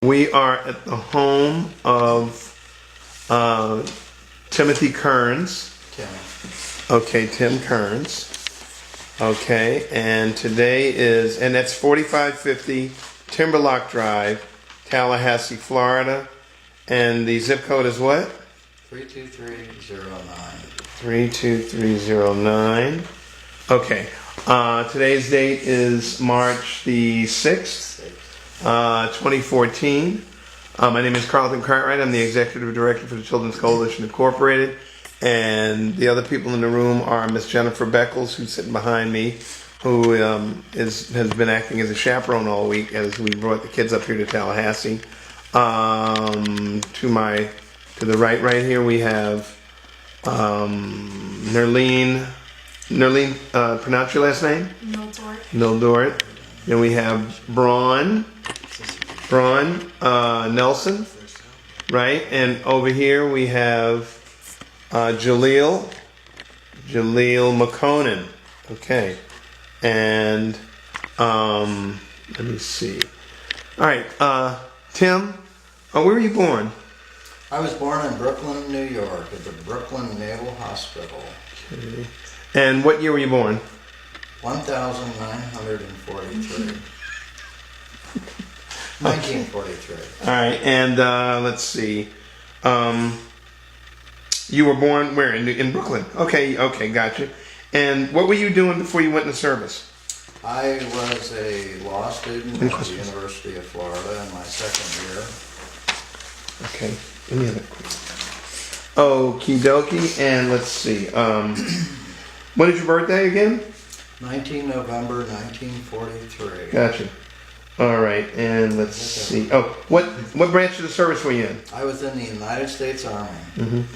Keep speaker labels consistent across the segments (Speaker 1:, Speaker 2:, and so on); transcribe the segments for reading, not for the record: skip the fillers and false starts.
Speaker 1: We are at the home of Timothy Kerns.
Speaker 2: Tim.
Speaker 1: Okay, Tim Kerns. Okay, and today is, and that's 4550 Timberlock Drive, Tallahassee, Florida. And the zip code is what?
Speaker 2: 32309.
Speaker 1: 32309. Okay. Today's date is March the 6th, 2014. My name is Carlton Cartwright. I'm the Executive Director for the Children's Coalition Incorporated. And the other people in the room are Miss Jennifer Beckles, who's sitting behind me, who has been acting as a chaperone all week as we brought the kids up here to Tallahassee. To the right here, we have Nerlene. Nerlene, pronounce your last name? Mildort. Then we have Braun Nelson, right? And over here we have Jaleel McConan. Okay. And let me see. All right, Tim, where were you born?
Speaker 2: I was born in Brooklyn, New York, at the Brooklyn Naval Hospital.
Speaker 1: Okay. And what year were you born?
Speaker 2: 1943. 1943.
Speaker 1: All right, and let's see. You were born where? In Brooklyn. Okay, gotcha. And what were you doing before you went into service?
Speaker 2: I was a law student at the University of Florida in my second year.
Speaker 1: Okay, let me have it quick. Okie dokie, and let's see. When is your birthday again?
Speaker 2: 19 November 1943.
Speaker 1: Gotcha. All right, and let's see. Oh, what branch of the service were you in?
Speaker 2: I was in the United States Army.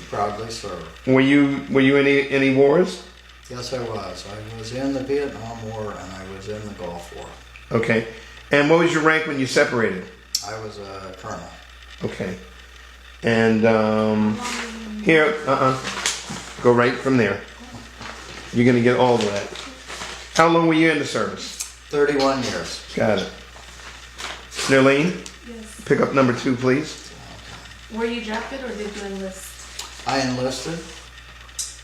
Speaker 2: Proudly served.
Speaker 1: Were you in any wars?
Speaker 2: Yes, I was. I was in the Vietnam War and I was in the Gulf War.
Speaker 1: Okay. And what was your rank when you separated?
Speaker 2: I was a colonel.
Speaker 1: Okay. And here, go right from there. You're going to get all of that. How long were you in the service?
Speaker 2: 31 years.
Speaker 1: Got it. Nerlene?
Speaker 3: Yes.
Speaker 1: Pick up number 2, please.
Speaker 3: Were you drafted or did you enlist?
Speaker 2: I enlisted.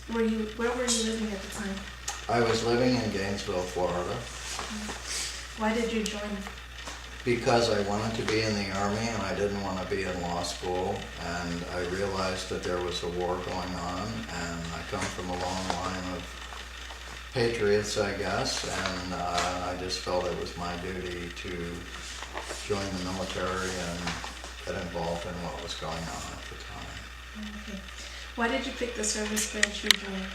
Speaker 3: Where were you living at the time?
Speaker 2: I was living in Gainesville, Florida.
Speaker 3: Why did you join?
Speaker 2: Because I wanted to be in the Army and I didn't want to be in law school. And I realized that there was a war going on and I come from a long line of patriots, I guess, and I just felt it was my duty to join the military and get involved in what was going on at the time.
Speaker 3: Okay. Why did you pick the service branch you joined?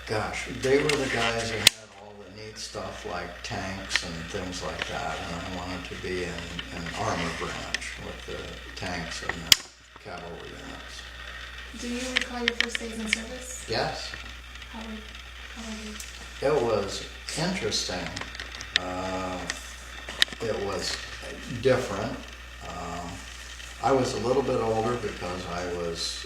Speaker 2: Gosh, they were the guys who had all the neat stuff like tanks and things like that, and I wanted to be in an armor branch with the tanks and the cavalry units.
Speaker 3: Do you recall your first days in service?
Speaker 2: Yes.
Speaker 3: How were you?
Speaker 2: It was interesting. It was different. I was a little bit older because I was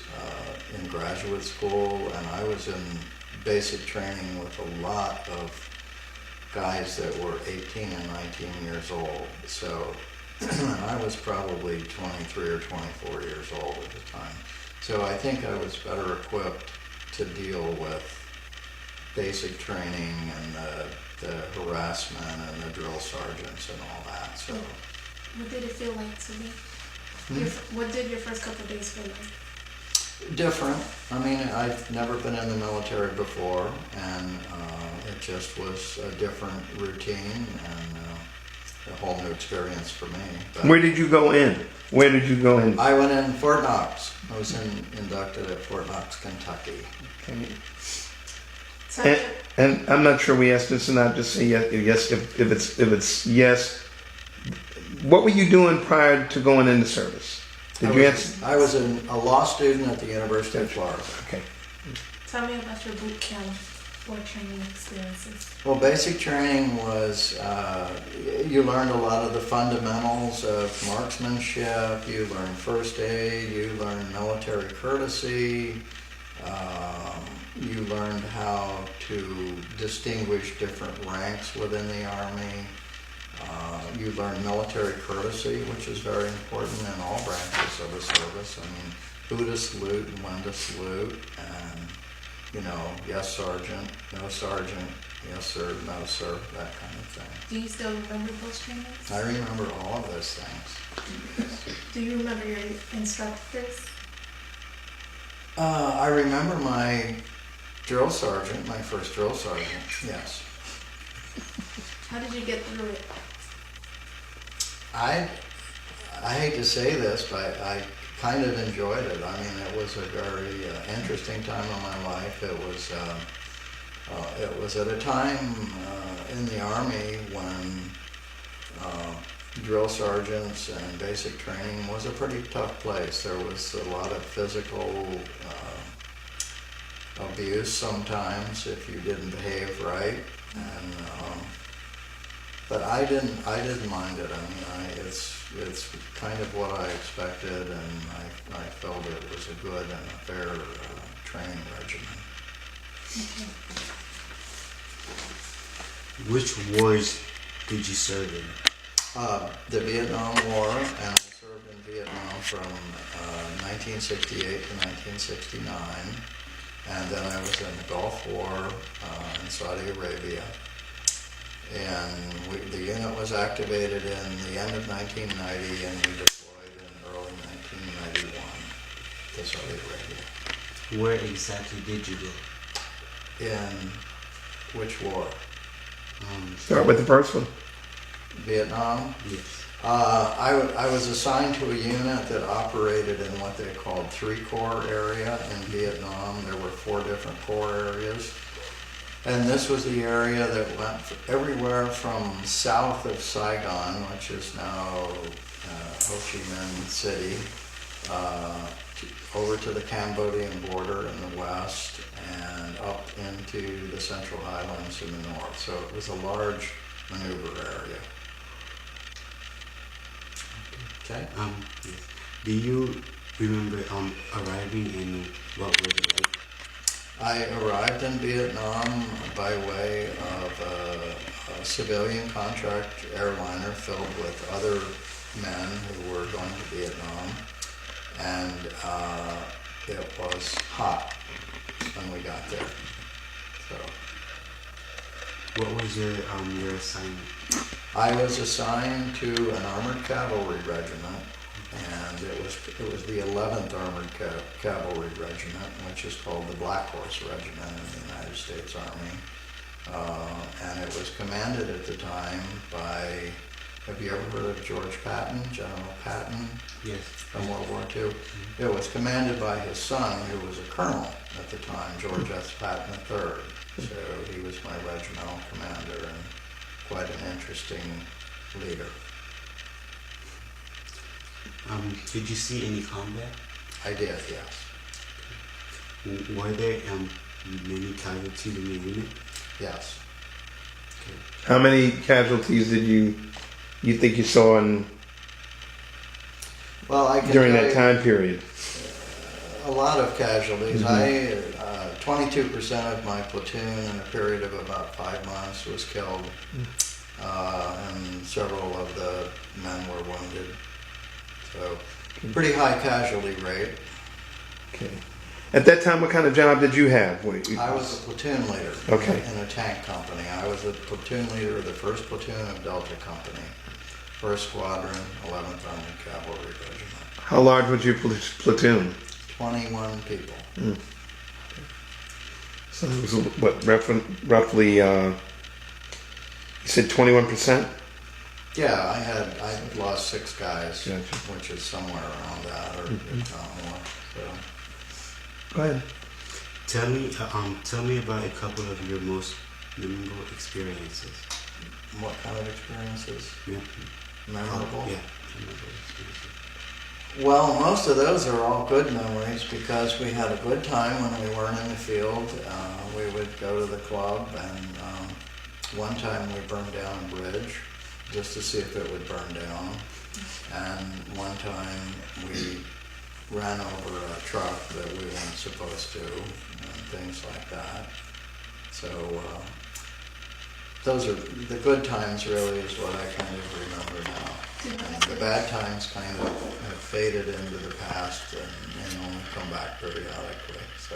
Speaker 2: in graduate school and I was in basic training with a lot of guys that were 18 and 19 years old. So I was probably 23 or 24 years old at the time. So I think I was better equipped to deal with basic training and the harassment and the drill sergeants and all that. So,
Speaker 3: what did it feel like to be? What did your first couple of days feel like?
Speaker 2: different. I mean, I've never been in the military before, and it just was a different routine and a whole new experience for me. But
Speaker 1: where did you go in? Where did you go in?
Speaker 2: I went in Fort Knox. I was inducted at Fort Knox, Kentucky.
Speaker 1: Okay.
Speaker 3: So
Speaker 1: And I'm not sure we asked this or not. Just say yes. If it's yes, what were you doing prior to going into service? Did you answer?
Speaker 2: I was a law student at the University of Florida.
Speaker 1: Okay.
Speaker 3: tell me about your boot camp or training experiences.
Speaker 2: Well, basic training was, you learned a lot of the fundamentals of marksmanship, you learned first aid, you learned military courtesy, you learned how to distinguish different ranks within the Army. You learn military courtesy, which is very important in all branches of the service. I mean, who to salute and when to salute, and, you know, yes, sergeant, no, sergeant, yes, sir, no, sir, that kind of thing.
Speaker 3: Do you still remember those trainings?
Speaker 2: I remember all of those things.
Speaker 3: Do you remember your instructors?
Speaker 2: I remember my drill sergeant, my first drill sergeant, yes.
Speaker 3: How did you get through it?
Speaker 2: I hate to say this, but I kind of enjoyed it. I mean, it was a very interesting time in my life. It was at a time in the Army when drill sergeants and basic training was a pretty tough place. There was a lot of physical abuse sometimes if you didn't behave right, and but I didn't mind it. I mean, it's kind of what I expected, and I felt it was a good and a fair training regimen.
Speaker 3: Okay.
Speaker 4: Which wars did you serve in?
Speaker 2: The Vietnam War, and I served in Vietnam from 1968 to 1969, and then I was in the Gulf War in Saudi Arabia. And the unit was activated in the end of 1990, and we deployed in early 1991 to Saudi Arabia.
Speaker 4: Where exactly did you go?
Speaker 2: In which war?
Speaker 1: Start with the first one.
Speaker 2: Vietnam?
Speaker 4: Yes.
Speaker 2: I was assigned to a unit that operated in what they called 3-corps area in Vietnam. There were 4 different corps areas. And this was the area that went everywhere from south of Saigon, which is now Ho Chi Minh City, over to the Cambodian border in the west, and up into the Central Highlands in the north. So it was a large maneuver area. Okay.
Speaker 4: Yes. Do you remember arriving and what was it like?
Speaker 2: I arrived in Vietnam by way of a civilian contract airliner filled with other men who were going to Vietnam, and it was hot when we got there. So
Speaker 4: What was your assignment?
Speaker 2: I was assigned to an armored cavalry regiment, and it was the 11th Armored Cavalry Regiment, which is called the Black Horse Regiment in the United States Army. And it was commanded at the time by, have you ever heard of George Patton, General Patton?
Speaker 4: Yes.
Speaker 2: From World War II? It was commanded by his son, who was a colonel at the time, George S. Patton III. So he was my regimental commander and quite an interesting leader.
Speaker 4: Did you see any combat?
Speaker 2: I did, yes.
Speaker 4: Were there many casualties in the unit?
Speaker 2: Yes.
Speaker 4: Okay.
Speaker 1: How many casualties did you think you saw
Speaker 2: Well, I can
Speaker 1: during
Speaker 2: tell
Speaker 1: that
Speaker 2: you
Speaker 1: time period?
Speaker 2: a lot of casualties.
Speaker 1: Mhm.
Speaker 2: 22% of my platoon in a period of about 5 months was killed, and several of the men were wounded. So, pretty high casualty rate.
Speaker 1: Okay. At that time, what kind of job did you have?
Speaker 2: I was a platoon leader
Speaker 1: Okay.
Speaker 2: in a tank company. I was the platoon leader of the 1st Platoon of Delta Company, 1st Squadron, 11th Armored Cavalry Regiment.
Speaker 1: How large was your platoon?
Speaker 2: 21 people.
Speaker 1: So it was what, roughly? You said 21%.
Speaker 2: Yeah, I lost 6 guys,
Speaker 1: Gotcha.
Speaker 2: which is somewhere around that, or if not more. So.
Speaker 1: Go ahead.
Speaker 4: Tell me about a couple of your most memorable experiences.
Speaker 2: What kind of experiences?
Speaker 4: Yeah.
Speaker 2: Memorable?
Speaker 4: Yeah. Memorable experiences.
Speaker 2: Well, most of those are all good memories because we had a good time when we weren't in the field. We would go to the club, and one time we burned down a bridge just to see if it would burn down. And one time we ran over a truck that we weren't supposed to, and things like that. So those are, the good times really is what I kind of remember now. And the bad times kind of have faded into the past and only come back periodically, so.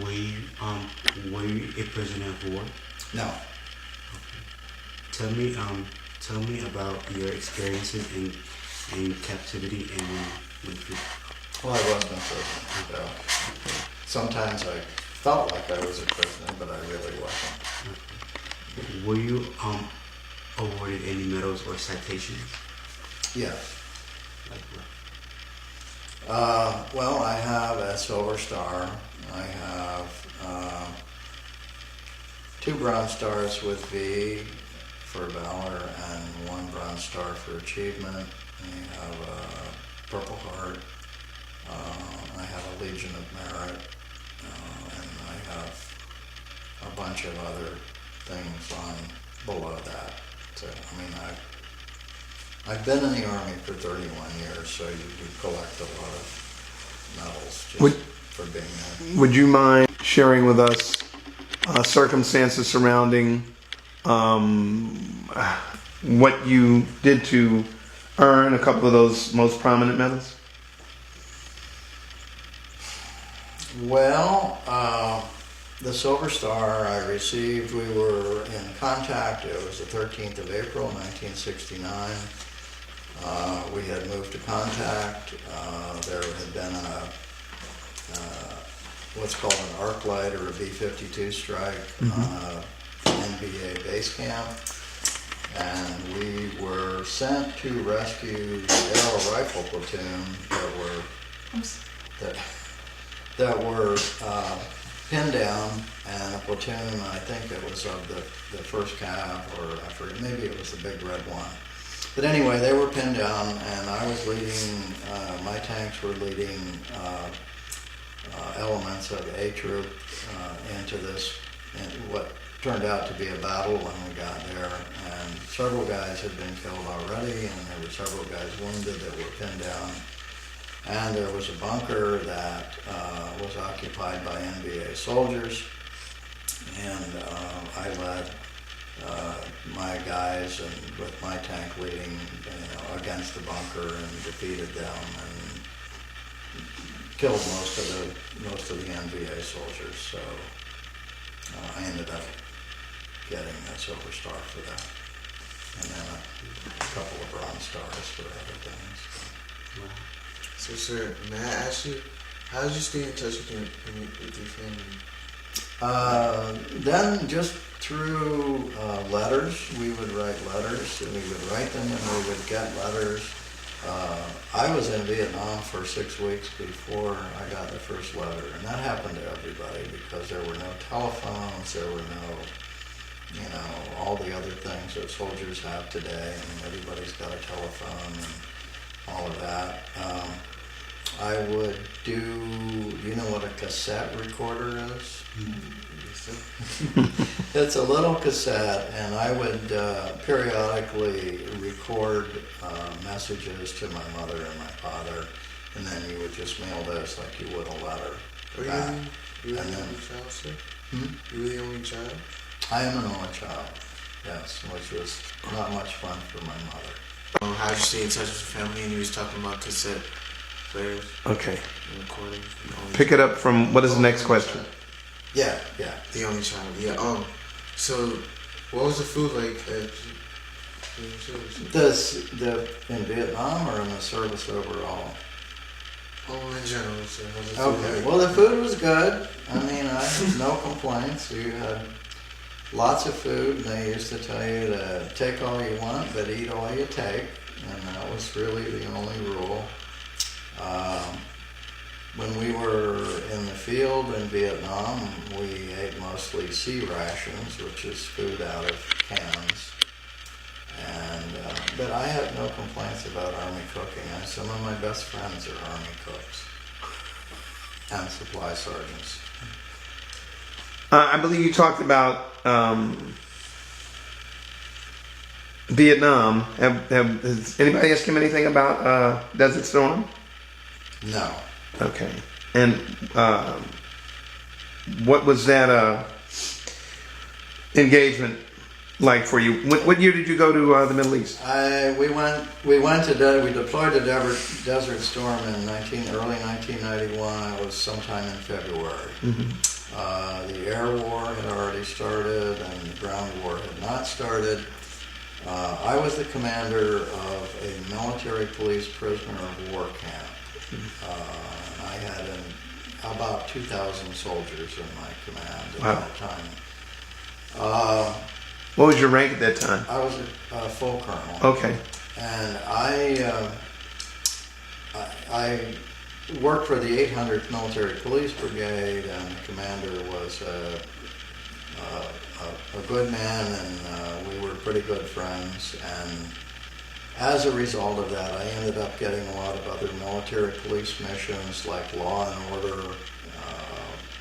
Speaker 4: Were you a prisoner of war?
Speaker 2: No.
Speaker 4: Tell me about your experiences in captivity and when
Speaker 2: Well, I wasn't a prisoner, so sometimes I felt like I was a prisoner, but I really wasn't.
Speaker 4: were you awarded any medals or citations?
Speaker 2: Yes.
Speaker 4: Like what?
Speaker 2: Well, I have a Silver Star. I have 2 Bronze Stars with V for Valor and 1 Bronze Star for Achievement. I have a Purple Heart. I have a Legion of Merit. And I have a bunch of other things on below that. So, I mean, I've been in the Army for 31 years, so you collect a lot of medals just for being there.
Speaker 1: Would you mind sharing with us circumstances surrounding what you did to earn a couple of those most prominent medals?
Speaker 2: Well, the Silver Star I received, we were in contact, it was the 13th of April, 1969. We had moved to contact. There had been what's called an arc light or a B-52 strike on an NBA base camp. And we were sent to rescue arrow rifle platoon that were pinned down, and a platoon, I think it was of the first cav, or I forget, maybe it was the big red one. But anyway, they were pinned down, and I was leading, my tanks were leading elements of A Troop into this, and what turned out to be a battle when we got there. And several guys had been killed already, and there were several guys wounded that were pinned down. And there was a bunker that was occupied by NBA soldiers, and I led my guys and with my tank leading, against the bunker and defeated them and killed most of the NBA soldiers. So I ended up getting a Silver Star for that, and then a couple of Bronze Stars for other things.
Speaker 4: Wow.
Speaker 5: So, sir, may I ask you, how did you stay in touch with your family?
Speaker 2: Then just through letters, we would write letters, and we would write them, and we would get letters. I was in Vietnam for 6 weeks before I got the first letter, and that happened to everybody because there were no telephones, there were no, all the other things that soldiers have today. I mean, everybody's got a telephone and all of that. I would do, you know what a cassette recorder is? It's a little cassette, and I would periodically record messages to my mother and my father, and then you would just mail this like you would a letter.
Speaker 5: You were the only child, sir? You were the only child?
Speaker 2: I am an only child, yes, which was not much fun for my mother.
Speaker 5: How did you stay in touch with your family? And you was talking about cassette players
Speaker 1: Okay.
Speaker 5: and recording.
Speaker 1: Pick it up from, what is the next question?
Speaker 2: Yeah.
Speaker 5: The only child. Yeah. So, what was the food like at
Speaker 2: In Vietnam or in the service overall?
Speaker 5: in general, sir. What was the food
Speaker 2: Okay,
Speaker 5: like?
Speaker 2: well, the food was good. I mean, I have no complaints. We had lots of food, and they used to tell you to take all you want, but eat all you take, and that was really the only rule. When we were in the field in Vietnam, we ate mostly sea rations, which is food out of cans. And but I have no complaints about Army cooking. Some of my best friends are Army cooks and supply sergeants.
Speaker 1: I believe you talked about Vietnam. Has anybody asked him anything about Desert Storm?
Speaker 2: No.
Speaker 1: Okay. And what was that? engagement like for you? What year did you go to the Middle East?
Speaker 2: We deployed to Desert Storm in early 1991. It was sometime in February. The air war had already started and the ground war had not started. I was the commander of a military police prisoner of war camp. I had about 2,000 soldiers in my command at that time.
Speaker 1: What was your rank at that time?
Speaker 2: I was a full colonel.
Speaker 1: Okay.
Speaker 2: And I worked for the 800th Military Police Brigade, and the commander was a good man, and we were pretty good friends. And as a result of that, I ended up getting a lot of other military police missions like law and order,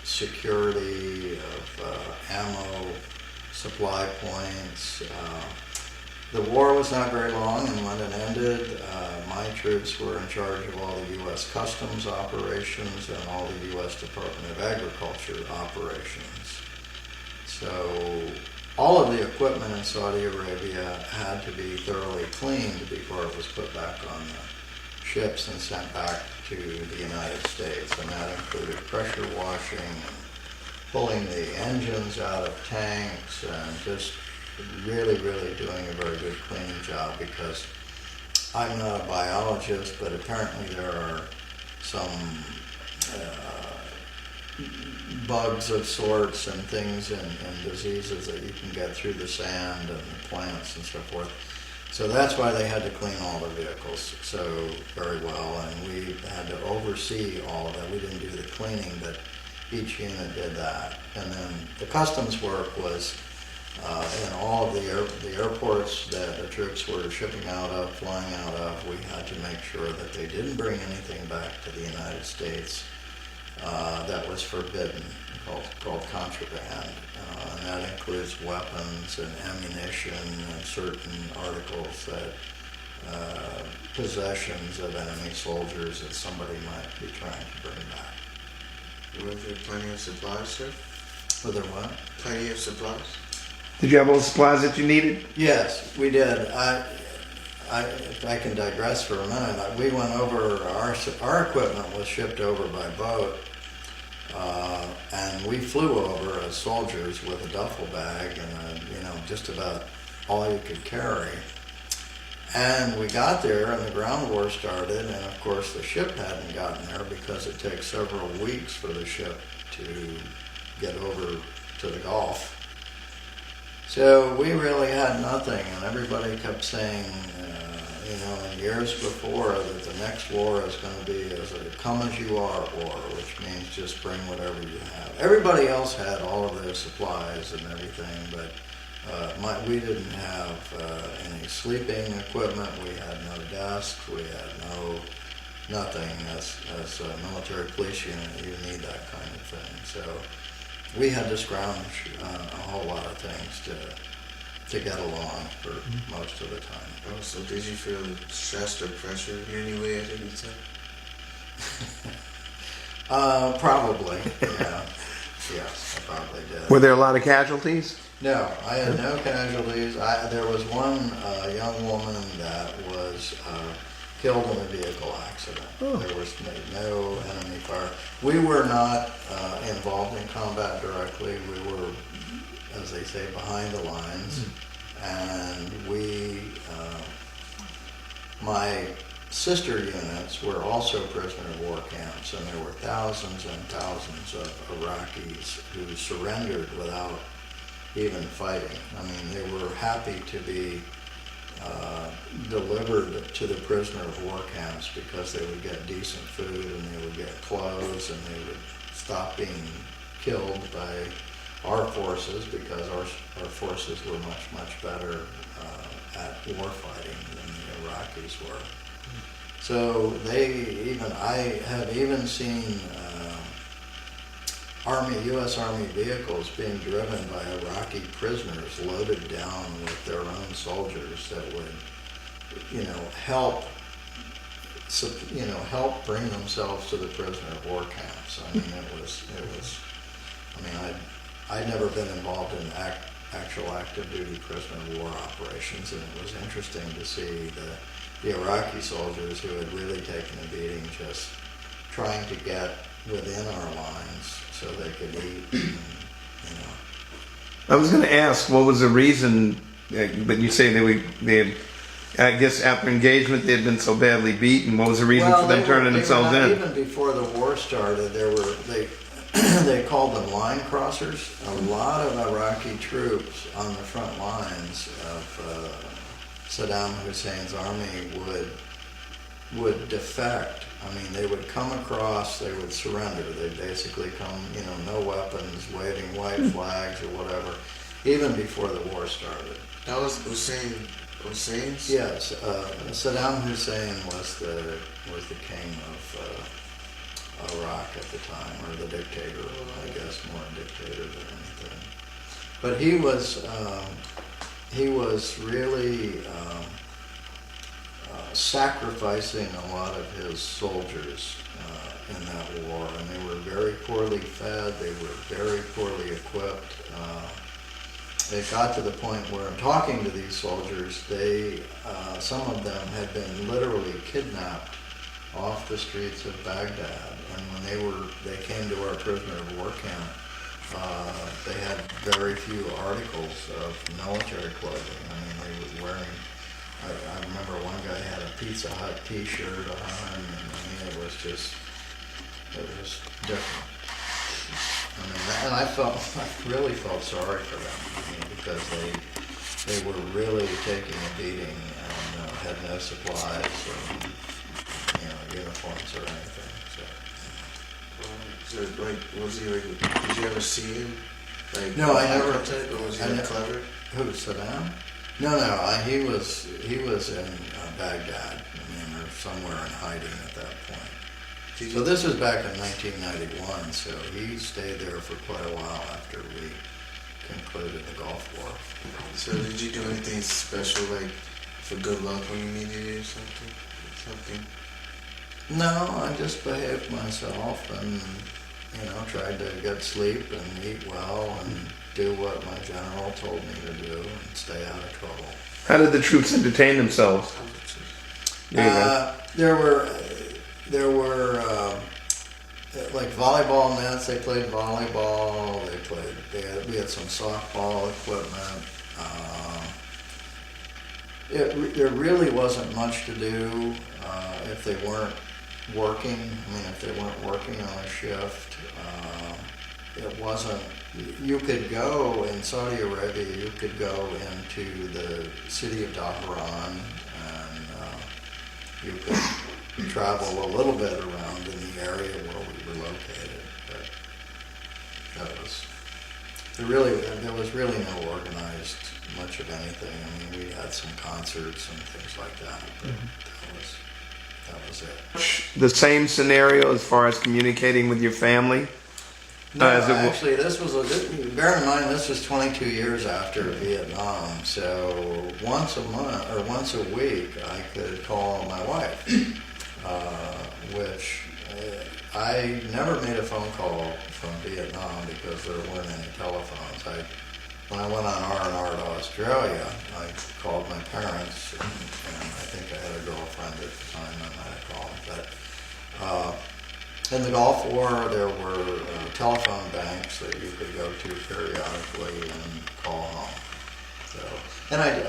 Speaker 2: security of ammo, supply points. The war was not very long, and when it ended, my troops were in charge of all the U.S. Customs operations and all the U.S. Department of Agriculture operations. So all of the equipment in Saudi Arabia had to be thoroughly cleaned before it was put back on the ships and sent back to the United States, and that included pressure washing and pulling the engines out of tanks and just really doing a very good cleaning job, because I'm not a biologist, but apparently there are some bugs of sorts and things and diseases that you can get through the sand and the plants and so forth. So that's why they had to clean all the vehicles so very well, and we had to oversee all of that. We didn't do the cleaning, but each unit did that. And then the customs work was in all of the airports that the troops were shipping out of, flying out of. We had to make sure that they didn't bring anything back to the United States that was forbidden, called contraband. And that includes weapons and ammunition and certain articles that possessions of enemy soldiers that somebody might be trying to bring back.
Speaker 5: Were there plenty of supplies, sir?
Speaker 2: Were there what?
Speaker 5: Plenty of supplies?
Speaker 1: Did you have all the supplies that you needed?
Speaker 2: Yes, we did. If I can digress for a minute, we went over, our equipment was shipped over by boat, and we flew over as soldiers with a duffel bag and just about all you could carry. And we got there and the ground war started, and of course the ship hadn't gotten there because it takes several weeks for the ship to get over to the Gulf. So we really had nothing, and everybody kept saying, in years before, that the next war is going to be as a come as you are war, which means just bring whatever you have. Everybody else had all of their supplies and everything, but we didn't have any sleeping equipment. We had no desks. We had nothing. As a military police unit, you need that kind of thing. So we had to scrounge a whole lot of things to get along for most of the time.
Speaker 5: Oh, so did you feel stressed or pressured in any way at any time?
Speaker 2: Probably, yeah. Yes, I probably did.
Speaker 1: Were there a lot of casualties?
Speaker 2: No, I had no casualties. There was one young woman that was killed in a vehicle accident.
Speaker 1: Oh.
Speaker 2: There was no enemy fire. We were not involved in combat directly. We were, as they say, behind the lines. And my sister units were also prisoner of war camps, and there were thousands and thousands of Iraqis who surrendered without even fighting. I mean, they were happy to be delivered to the prisoner of war camps because they would get decent food and they would get clothes and they would stop being killed by our forces, because our forces were much better at war fighting than the Iraqis were. So I have even seen U.S. Army vehicles being driven by Iraqi prisoners loaded down with their own soldiers that would, help bring themselves to the prisoner of war camps. I mean, I'd never been involved in actual active duty prisoner of war operations, and it was interesting to see the Iraqi soldiers who had really taken a beating just trying to get within our lines so they could eat, and, you know.
Speaker 1: I was going to ask, what was the reason? But you say they I guess after engagement they had been so badly beaten. What was the reason for them turning themselves in?
Speaker 2: Even before the war started, they called them line crossers. A lot of Iraqi troops on the front lines of Saddam Hussein's army would defect. I mean, they would come across, they would surrender. They'd basically come, you know, no weapons, waving white flags or whatever, even before the war started.
Speaker 5: That was Hussein's?
Speaker 2: Yes, Saddam Hussein was the king of Iraq at the time, or the dictator, I guess, more a dictator than anything. But he was really sacrificing a lot of his soldiers in that war, and they were very poorly fed, they were very poorly equipped. It got to the point where, in talking to these soldiers, some of them had been literally kidnapped off the streets of Baghdad, and when they came to our prisoner of war camp, they had very few articles of military clothing. I mean, they were wearing, I remember one guy had a Pizza Hut t-shirt on, and I mean, it was different. I mean, and I really felt sorry for them, I mean, because they were really taking a beating and had no supplies and, you know, uniforms or anything.
Speaker 5: So like, was he like? Did you ever see him? Like,
Speaker 2: No, I never.
Speaker 5: Or was he like clever?
Speaker 2: Who, Saddam? No, he was in Baghdad, I mean, or somewhere in hiding at that point. So this was back in 1991, so he stayed there for quite a while after we concluded the Gulf War.
Speaker 5: So did you do anything special, like for good luck when you needed it or something?
Speaker 2: No, I just behaved myself and, you know, tried to get sleep and eat well and do what my general told me to do and stay out of trouble.
Speaker 1: How did the troops entertain themselves?
Speaker 2: There were like volleyball nets. They played volleyball. We had some softball equipment. There really wasn't much to do if they weren't working. I mean, if they weren't working on a shift, it wasn't. You could go in Saudi Arabia. You could go into the city of Tehran, and you could travel a little bit around in the area where we were located. But there was really no organized much of anything. I mean, we had some concerts and things like that, but that was it.
Speaker 1: The same scenario as far as communicating with your family?
Speaker 2: No, actually, bear in mind, this was 22 years after Vietnam, so once a month, or once a week, I could call my wife, which I never made a phone call from Vietnam because there weren't any telephones. When I went on R&R to Australia, I called my parents, and I think I had a girlfriend at the time I might have called, but in the Gulf War, there were telephone banks that you could go to periodically and call home. So,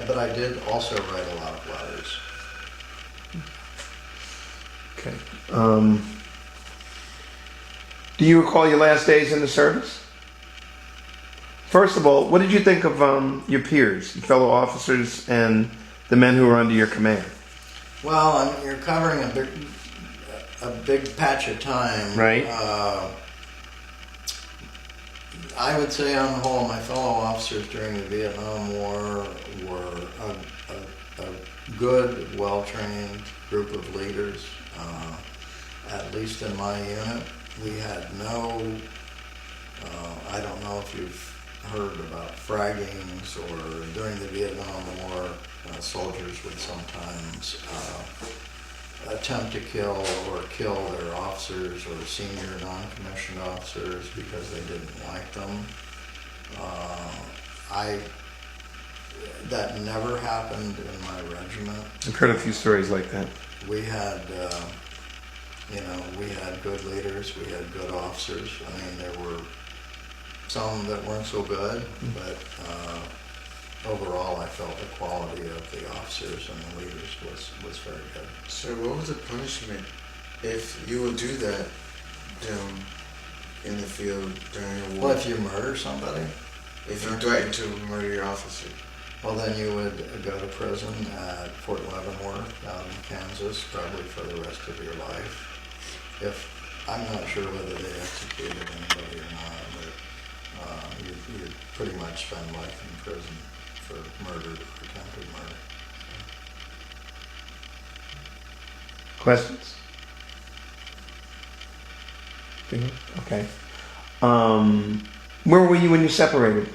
Speaker 2: but I did also write a lot of letters.
Speaker 1: Okay. Do you recall your last days in the service? First of all, what did you think of your peers, your fellow officers, and the men who were under your command?
Speaker 2: Well, you're covering a big patch of time.
Speaker 1: Right.
Speaker 2: I would say on the whole, my fellow officers during the Vietnam War were a good, well-trained group of leaders. At least in my unit, we had I don't know if you've heard about fraggings, or during the Vietnam War, soldiers would sometimes attempt to kill their officers or senior non-commissioned officers because they didn't like them. that never happened in my regiment.
Speaker 1: I've heard a few stories like that.
Speaker 2: We had, we had good leaders, we had good officers. I mean, there were some that weren't so good, but overall I felt the quality of the officers and the leaders was very good.
Speaker 5: So what was the punishment if you would do that in the field during a war?
Speaker 2: Well, if you murder somebody,
Speaker 5: If you threatened to murder your officer?
Speaker 2: well, then you would go to prison at Fort Leavenworth down in Kansas, probably for the rest of your life. I'm not sure whether they executed anybody or not, but you'd pretty much spend life in prison for murder or attempted murder.
Speaker 1: Questions? Okay. Where were you when you separated?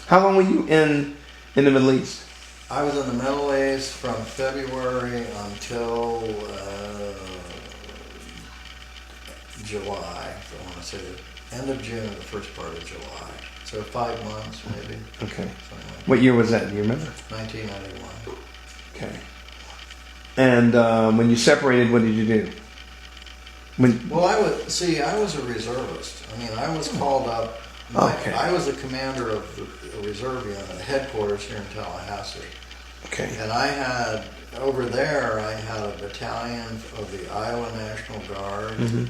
Speaker 1: How long were you in the Middle East?
Speaker 2: I was in the Middle East from February until July. So I want to say the end of June or the first part of July. So 5 months maybe.
Speaker 1: Okay.
Speaker 2: Something like
Speaker 1: What year was that? Do you remember?
Speaker 2: 1991.
Speaker 1: Okay. And when you separated, what did you do?
Speaker 2: Well, I was a reservist. I mean, I was called up.
Speaker 1: Okay.
Speaker 2: I was the commander of the reserve unit at headquarters here in Tallahassee.
Speaker 1: Okay.
Speaker 2: And I had, over there, I had a battalion of the Iowa National Guard,
Speaker 1: Mm-hmm.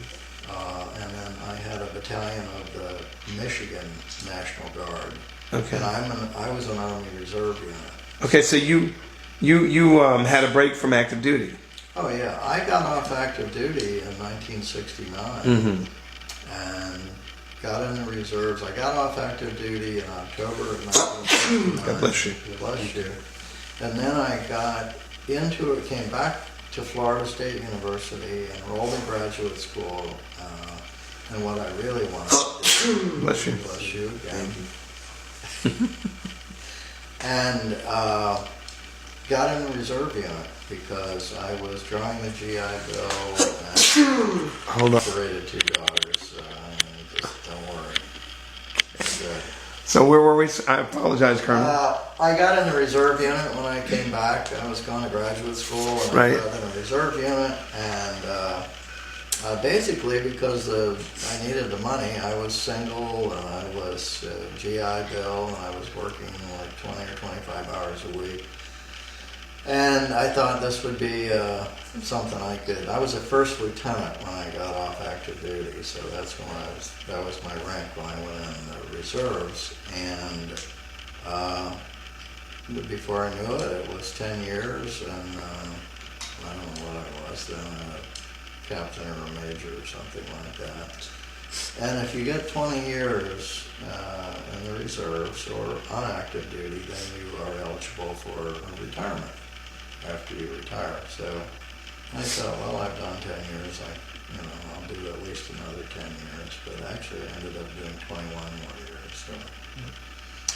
Speaker 2: and then I had a battalion of the Michigan National Guard.
Speaker 1: Okay.
Speaker 2: And I was an Army Reserve unit.
Speaker 1: Okay. So you had a break from active duty.
Speaker 2: Oh yeah, I got off active duty in 1969
Speaker 1: Mm-hmm.
Speaker 2: and got in the reserves. I got off active duty in October of 1969.
Speaker 1: God bless you.
Speaker 2: Bless you. And then I got into it, came back to Florida State University, enrolled in graduate school, and what I really wanted to do,
Speaker 1: Bless you.
Speaker 2: bless you again, and got in the reserve unit because I was drawing the GI Bill and
Speaker 1: Hold on.
Speaker 2: separated 2 daughters. Just don't worry. And,
Speaker 1: So where were we? I apologize, Colonel.
Speaker 2: I got in the reserve unit when I came back. I was going to graduate school, and
Speaker 1: Right.
Speaker 2: I got in a reserve unit, and basically because I needed the money. I was single, and I was GI Bill, and I was working like 20 or 25 hours a week. And I thought this would be something I could. I was a first lieutenant when I got off active duty, so that's when that was my rank when I went in the reserves. And but before I knew it, it was 10 years, and I don't know what I was then, a captain or a major or something like that. And if you get 20 years in the reserves or on active duty, then you are eligible for a retirement after you retire. So I thought, well, I've done 10 years, I'll do at least another 10 years, but actually I ended up doing 21 more years. So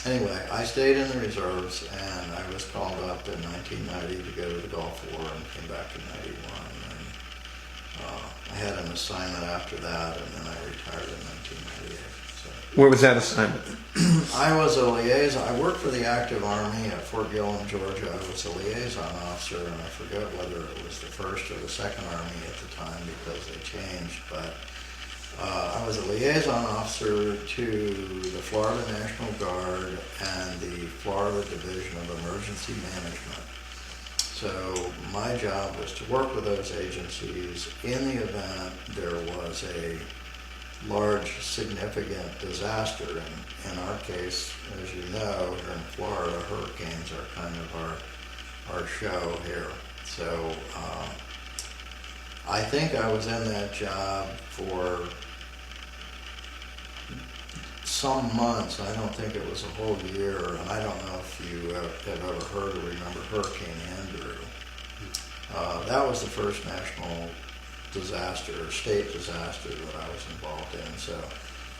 Speaker 2: anyway, I stayed in the reserves, and I was called up in 1990 to go to the Gulf War and came back in 91. And I had an assignment after that, and then I retired in 1998. So
Speaker 1: Where was that assignment?
Speaker 2: I was a liaison. I worked for the active Army at Fort Gillem, Georgia. I was a liaison officer, and I forget whether it was the 1st or the 2nd Army at the time because they changed. But I was a liaison officer to the Florida National Guard and the Florida Division of Emergency Management. So my job was to work with those agencies in the event there was a large, significant disaster. And in our case, as you know, here in Florida, hurricanes are kind of our show here. So I think I was in that job for some months. I don't think it was a whole year. And I don't know if you have ever heard or remember Hurricane Andrew. That was the first national disaster or state disaster that I was involved in. So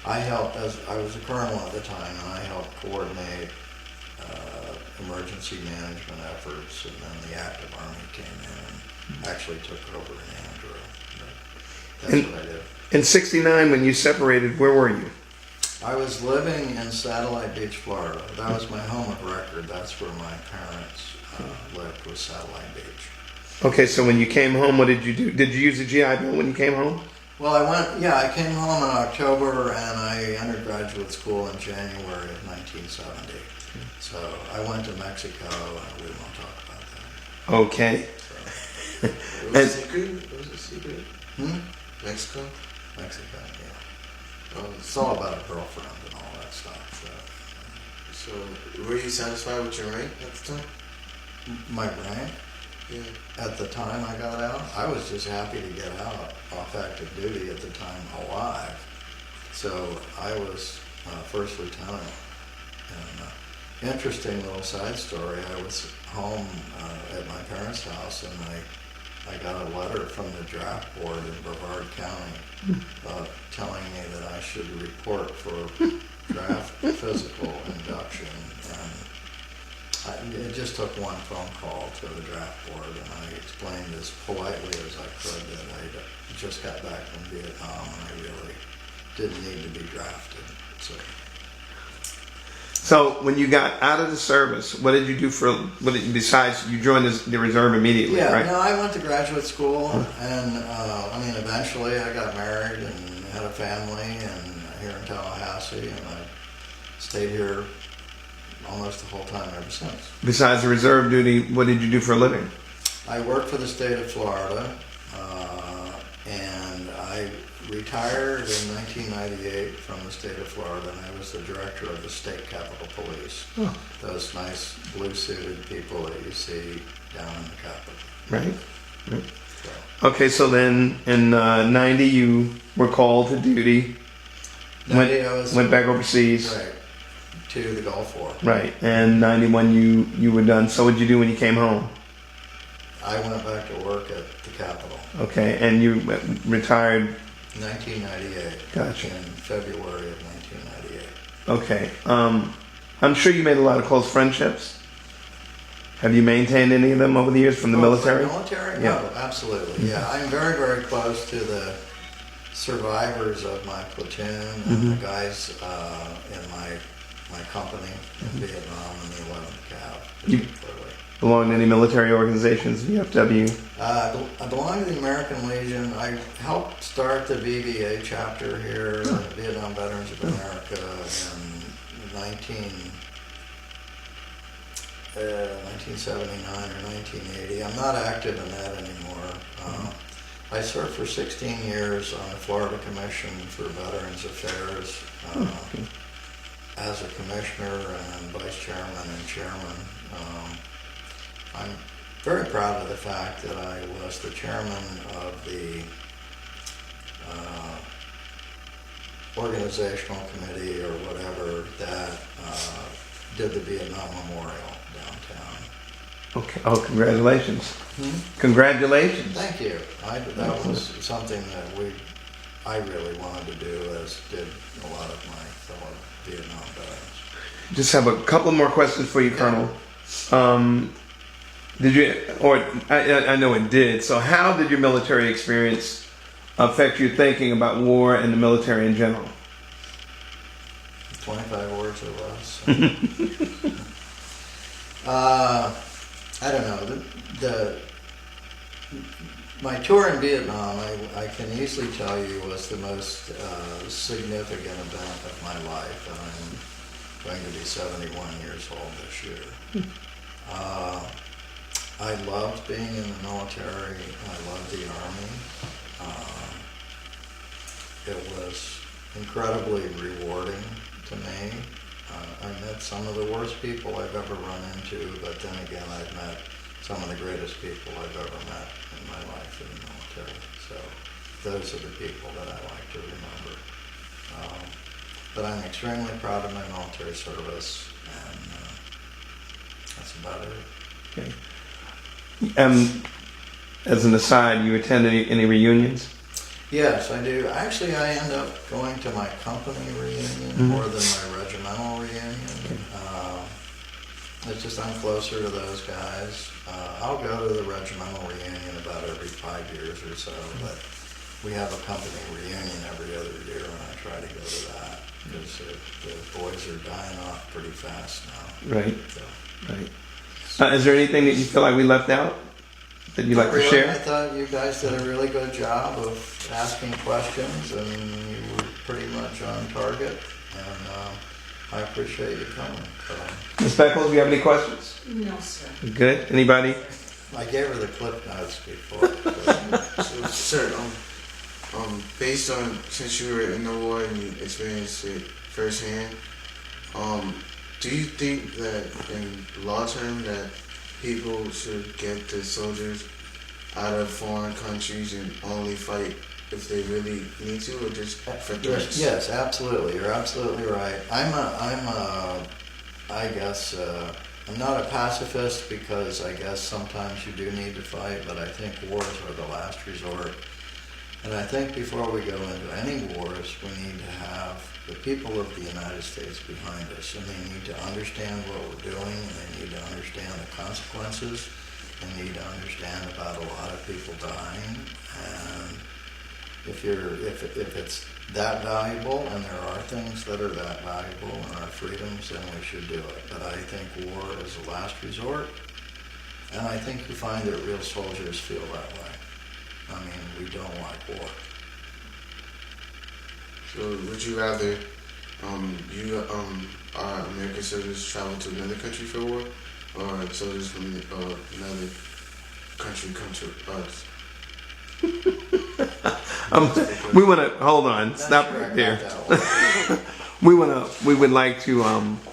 Speaker 2: I helped, as I was a colonel at the time, and I helped coordinate emergency management efforts, and then the active Army came in and actually took over in Andrew. But that's what I did.
Speaker 1: In '69, when you separated, where were you?
Speaker 2: I was living in Satellite Beach, Florida. That was my home of record. That's where my parents lived, was Satellite Beach.
Speaker 1: Okay, so when you came home, what did you do? Did you use the GI Bill when you came home?
Speaker 2: Well, I came home in October and I entered graduate school in January of 1970. So I went to Mexico and we won't talk about that.
Speaker 1: Okay.
Speaker 2: So,
Speaker 5: It was a secret? It was a secret? Mexico?
Speaker 2: Mexico, yeah.
Speaker 5: Oh,
Speaker 2: It's all about a girlfriend and all that stuff.
Speaker 5: so were you satisfied with your rank at the time?
Speaker 2: My rank
Speaker 5: Yeah.
Speaker 2: at the time I got out, I was just happy to get out off active duty at the time alive. So I was first lieutenant. And interesting little side story, I was home at my parents' house and I got a letter from the draft board in Brevard County telling me that I should report for draft physical induction. And it just took one phone call to the draft board, and I explained as politely as I could that I just got back from Vietnam and I really didn't need to be drafted.
Speaker 1: So when you got out of the service, what did you do besides you joined the reserve immediately,
Speaker 2: Yeah,
Speaker 1: right?
Speaker 2: no, I went to graduate school, and eventually I got married and had a family, and here in Tallahassee, and I stayed here almost the whole time ever since.
Speaker 1: Besides the reserve duty, what did you do for a living?
Speaker 2: I worked for the state of Florida, and I retired in 1998 from the state of Florida, and I was the director of the state capitol police.
Speaker 1: Oh.
Speaker 2: Those nice blue-suited people that you see down in the capitol.
Speaker 1: Right.
Speaker 2: So,
Speaker 1: Okay, so then in 90 you were called to duty,
Speaker 2: 90 I was
Speaker 1: went back overseas.
Speaker 2: right to the Gulf War.
Speaker 1: Right, and 91 you were done. So what did you do when you came home?
Speaker 2: I went back to work at the Capitol.
Speaker 1: Okay, and you retired.
Speaker 2: 1998.
Speaker 1: Gotcha.
Speaker 2: In February of 1998.
Speaker 1: Okay, I'm sure you made a lot of close friendships. Have you maintained any of them over the years from the military?
Speaker 2: From the military?
Speaker 1: Yeah.
Speaker 2: No, absolutely. Yeah, I'm very, very close to the survivors of my platoon and the guys in my company in Vietnam and the 11th Cav,
Speaker 1: You-
Speaker 2: particularly.
Speaker 1: Belong to any military organizations, VFW?
Speaker 2: I belong to the American Legion. I helped start the VBA chapter here, Vietnam Veterans of America, in 1979 or 1980. I'm not active in that anymore. I served for 16 years on the Florida Commission for Veterans Affairs as a commissioner and vice chairman and chairman. I'm very proud of the fact that I was the chairman of the organizational committee or whatever that did the Vietnam Memorial downtown.
Speaker 1: Okay. Oh, congratulations! Congratulations!
Speaker 2: Thank you. That was something that I really wanted to do, as did a lot of my fellow Vietnam veterans.
Speaker 1: Just have a couple more questions for you, Colonel. Did you, or I know it did. So, how did your military experience affect your thinking about war and the military in general?
Speaker 2: 25 words or less. I don't know. My tour in Vietnam, I can easily tell you, was the most significant event of my life, and I'm going to be 71 years old this year. I loved being in the military. I loved the Army. It was incredibly rewarding to me. I met some of the worst people I've ever run into, but then again, I've met some of the greatest people I've ever met in my life in the military. So those are the people that I like to remember. But I'm extremely proud of my military service, and that's about it.
Speaker 1: Okay. As an aside, you attend any reunions?
Speaker 2: Yes, I do. Actually, I end up going to my company reunion more than my regimental reunion. It's just I'm closer to those guys. I'll go to the regimental reunion about every 5 years or so, but we have a company reunion every other year, and I try to go to that. because the boys are dying off pretty fast now.
Speaker 1: Right,
Speaker 2: So.
Speaker 1: right. Is there anything that you feel like we left out that you'd like to
Speaker 2: Really,
Speaker 1: share?
Speaker 2: I thought you guys did a really good job of asking questions, and you were pretty much on target, and I appreciate you coming. So,
Speaker 1: Ms. Beckles, do you have any questions?
Speaker 3: No, sir.
Speaker 1: Good. Anybody?
Speaker 2: I gave her the clip notes before.
Speaker 5: So, sir, based on, since you were in the war and you experienced it firsthand, do you think that in law term that people should get the soldiers out of foreign countries and only fight if they really need to, or just for threats?
Speaker 2: Yes, absolutely. You're absolutely right. I'm not a pacifist, because I guess sometimes you do need to fight, but I think wars are the last resort. And I think before we go into any wars, we need to have the people of the United States behind us, and they need to understand what we're doing, and they need to understand the consequences, and need to understand about a lot of people dying. And if it's that valuable, and there are things that are that valuable in our freedoms, then we should do it. But I think war is the last resort, and I think you find that real soldiers feel that way. I mean, we don't like war.
Speaker 5: So would you rather our American soldiers travel to another country for war, or soldiers from another country come to us?
Speaker 1: We want to hold on. Stop
Speaker 2: Sure, I
Speaker 1: right
Speaker 2: got
Speaker 1: there.
Speaker 2: that one.
Speaker 1: We would like to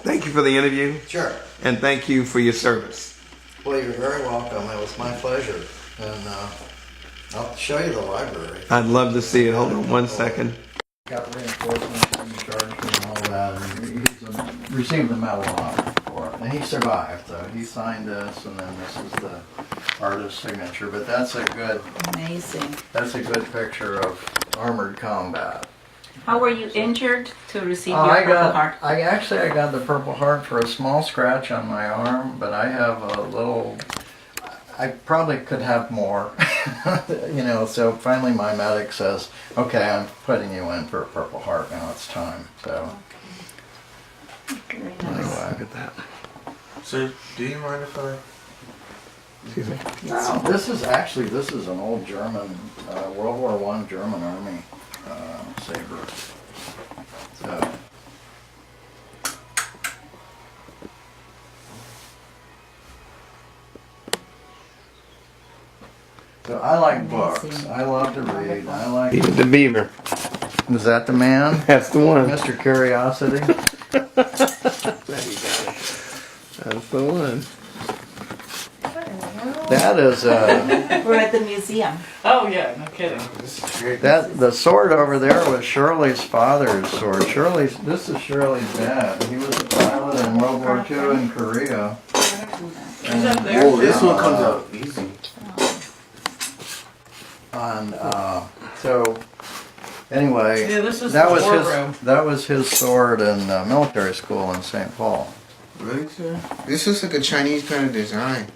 Speaker 1: thank you for the interview
Speaker 2: Sure.
Speaker 1: and thank you for your service.
Speaker 2: Well, you're very welcome. It was my pleasure. And I'll show you the library.
Speaker 1: I'd love to see it. Hold on one second.
Speaker 2: Got reinforcements and charged and all that. And he's received the Medal of Honor for it. And he survived. So he signed this, and then this is the artist's signature. But that's a good picture of armored combat.
Speaker 6: How were you injured to receive your
Speaker 2: I
Speaker 6: Purple Heart?
Speaker 2: got the Purple Heart for a small scratch on my arm, but I have a little. I probably could have more, so finally my medic says, okay, I'm putting you in for a Purple Heart now, it's time. So
Speaker 6: Very nice.
Speaker 2: anyway.
Speaker 1: Look at that.
Speaker 5: Sir, do you mind if I?
Speaker 1: Excuse me.
Speaker 2: Wow, this is an old German, World War I German Army saber. So. So I like books.
Speaker 6: Amazing.
Speaker 2: I love to read. I like.
Speaker 1: Even the beaver.
Speaker 2: Is that the man?
Speaker 1: That's the one.
Speaker 2: Mr. Curiosity?
Speaker 1: That's the one.
Speaker 2: That is
Speaker 6: We're at the museum.
Speaker 7: Oh yeah, no kidding.
Speaker 5: This is great.
Speaker 2: the sword over there was Shirley's father's sword. This is Shirley's dad. He was a pilot in World War II in Korea.
Speaker 7: He's up there.
Speaker 5: Oh, this one comes out easy.
Speaker 2: And so anyway,
Speaker 7: Yeah, this is
Speaker 2: that
Speaker 7: the
Speaker 2: was
Speaker 7: war
Speaker 2: his
Speaker 7: room.
Speaker 2: that was his sword in military school in St. Paul.
Speaker 5: Really, sir? This looks like a Chinese kind of design.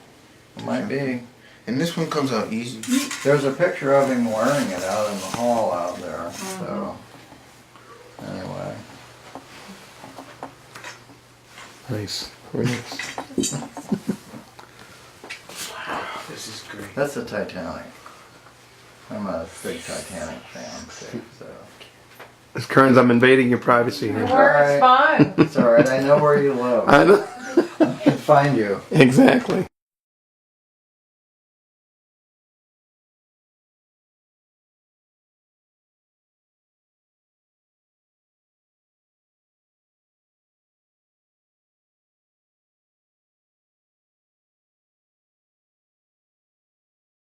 Speaker 2: It might be.
Speaker 5: And this one comes out easy.
Speaker 2: There's a picture of him wearing it out in the hall out there. So anyway,
Speaker 1: Nice. Very nice.
Speaker 5: This is great.
Speaker 2: that's the Titanic. I'm a big Titanic fan too. So
Speaker 1: Ms. Kerns, I'm invading your privacy here.
Speaker 7: It's fine.
Speaker 2: it's all right. I know where you live.
Speaker 1: I know.
Speaker 2: I can find you.
Speaker 1: Exactly.